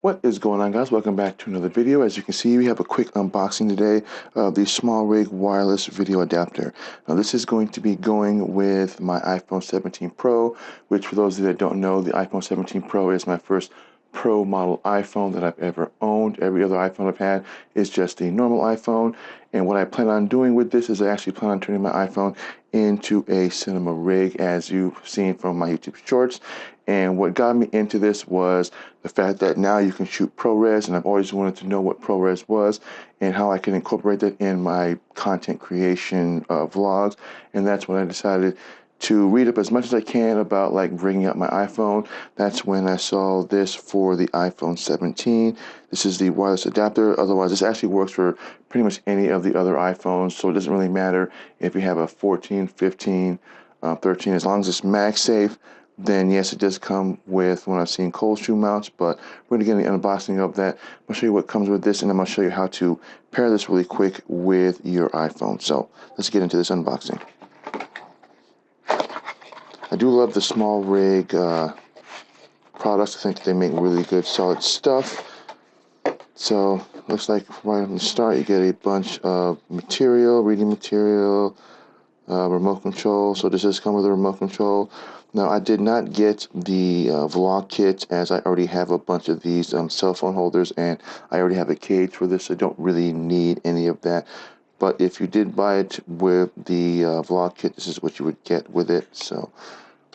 What is going on, guys? Welcome back to another video. As you can see, we have a quick unboxing today of the SmallRig wireless video adapter. Now this is going to be going with my iPhone 17 Pro, which for those of you that don't know, the iPhone 17 Pro is my first Pro model iPhone that I've ever owned. Every other iPhone I've had is just a normal iPhone. And what I plan on doing with this is I actually plan on turning my iPhone into a cinema rig, as you've seen from my YouTube shorts. And what got me into this was the fact that now you can shoot ProRes, and I've always wanted to know what ProRes was and how I can incorporate that in my content creation vlogs. And that's when I decided to read up as much as I can about like bringing up my iPhone. That's when I saw this for the iPhone 17. This is the wireless adapter. Otherwise, this actually works for pretty much any of the other iPhones, so it doesn't really matter if you have a 14, 15, 13, as long as it's MagSafe. Then yes, it does come with when I've seen cold shoe mounts, but we're going to get an unboxing of that. I'm going to show you what comes with this, and I'm going to show you how to pair this really quick with your iPhone. So let's get into this unboxing. I do love the SmallRig products. I think they make really good, solid stuff. So looks like right from the start you get a bunch of material, reading material, remote control. So this does come with a remote control. Now I did not get the vlog kit, as I already have a bunch of these cell phone holders, and I already have a cage for this, so I don't really need any of that. But if you did buy it with the vlog kit, this is what you would get with it. So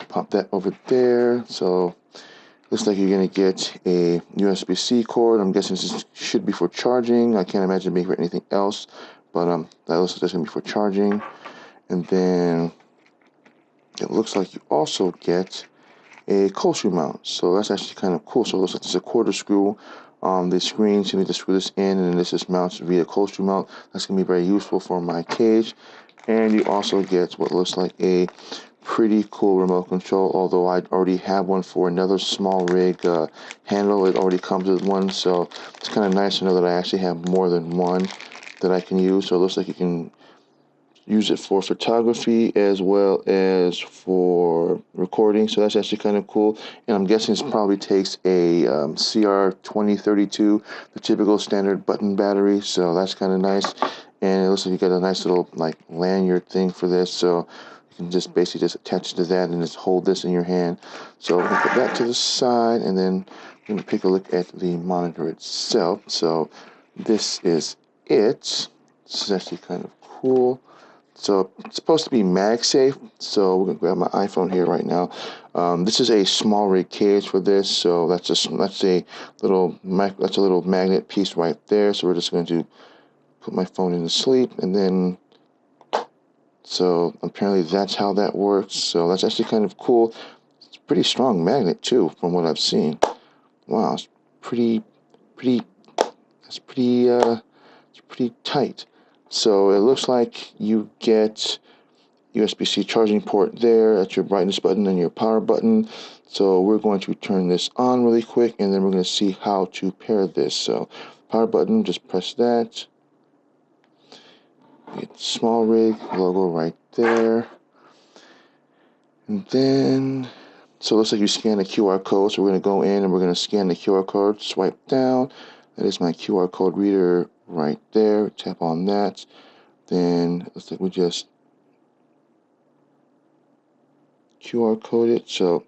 pop that over there. So looks like you're going to get a USB-C cord. I'm guessing this should be for charging. I can't imagine it being for anything else, but that looks like that's going to be for charging. And then it looks like you also get a cold shoe mount. So that's actually kind of cool. So it looks like there's a quarter screw on the screen. So you need to screw this in, and then this just mounts via cold shoe mount. That's going to be very useful for my cage. And you also get what looks like a pretty cool remote control, although I already have one for another SmallRig handle. It already comes with one, so it's kind of nice to know that I actually have more than one that I can use. So it looks like you can use it for photography as well as for recording, so that's actually kind of cool. And I'm guessing this probably takes a CR2032, the typical standard button battery, so that's kind of nice. And it looks like you got a nice little like lanyard thing for this, so you can just basically just attach it to that and just hold this in your hand. So we're going to put that to the side, and then we're going to take a look at the monitor itself. So this is it. This is actually kind of cool. So it's supposed to be MagSafe. So we're gonna grab my iPhone here right now. This is a SmallRig case for this. So that's a little magnet piece right there. So we're just going to put my phone in sleep, and then so apparently that's how that works. So that's actually kind of cool. It's a pretty strong magnet too, from what I've seen. Wow, it's pretty. It's pretty tight. So it looks like you get USB-C charging port there at your brightness button and your power button. So we're going to turn this on really quick, and then we're going to see how to pair this. So power button, just press that. Get SmallRig logo right there. And then, so it looks like you scan the QR code. So we're going to go in and we're going to scan the QR code, swipe down. That is my QR code reader right there. Tap on that. Then looks like we just QR code it. So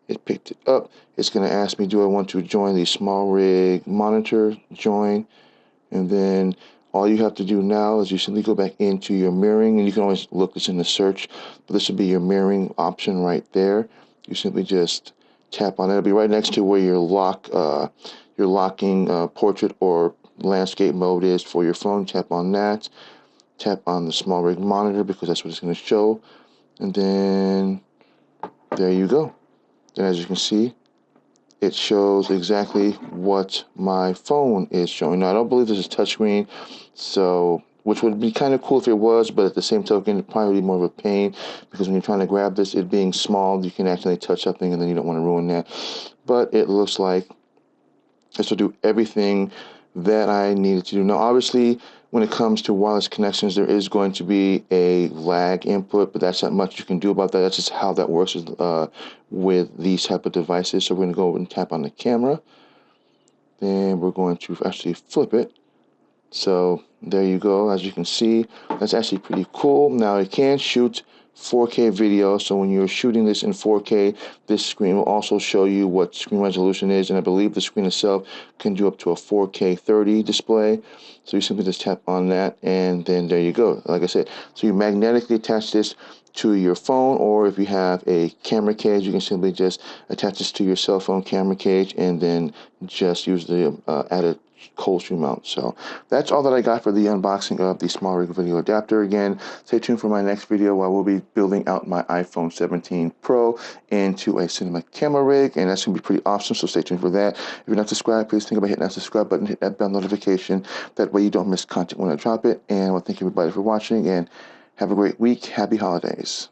it picked it up. It's going to ask me, do I want to join the SmallRig monitor? Join. And then all you have to do now is you simply go back into your mirroring, and you can always look this in the search, but this would be your mirroring option right there. You simply just tap on it. It'll be right next to where your locking portrait or landscape mode is for your phone. Tap on that. Tap on the SmallRig monitor, because that's what it's going to show. And then there you go. And as you can see, it shows exactly what my phone is showing. Now, I don't believe this is touchscreen, so which would be kind of cool if it was, but at the same token, it'd probably be more of a pain, because when you're trying to grab this, it being small, you can accidentally touch something, and then you don't want to ruin that. But it looks like this will do everything that I needed to do. Now, obviously, when it comes to wireless connections, there is going to be a lag input, but that's not much you can do about that. That's just how that works with these type of devices. So we're going to go over and tap on the camera. Then we're going to actually flip it. So there you go. As you can see, that's actually pretty cool. Now it can shoot 4K video, so when you're shooting this in 4K, this screen will also show you what screen resolution is, and I believe the screen itself can do up to a 4K 30 display. So you simply just tap on that, and then there you go. Like I said, so you magnetically attach this to your phone, or if you have a camera cage, you can simply just attach this to your cell phone camera cage and then just use the added cold stream mount. So that's all that I got for the unboxing of the SmallRig video adapter. Again, stay tuned for my next video where we'll be building out my iPhone 17 Pro into a cinema camera rig, and that's going to be pretty awesome, so stay tuned for that. If you're not subscribed, please think about hitting that subscribe button, hit that bell notification. That way you don't miss content when I drop it. And I want to thank everybody for watching, and have a great week. Happy holidays.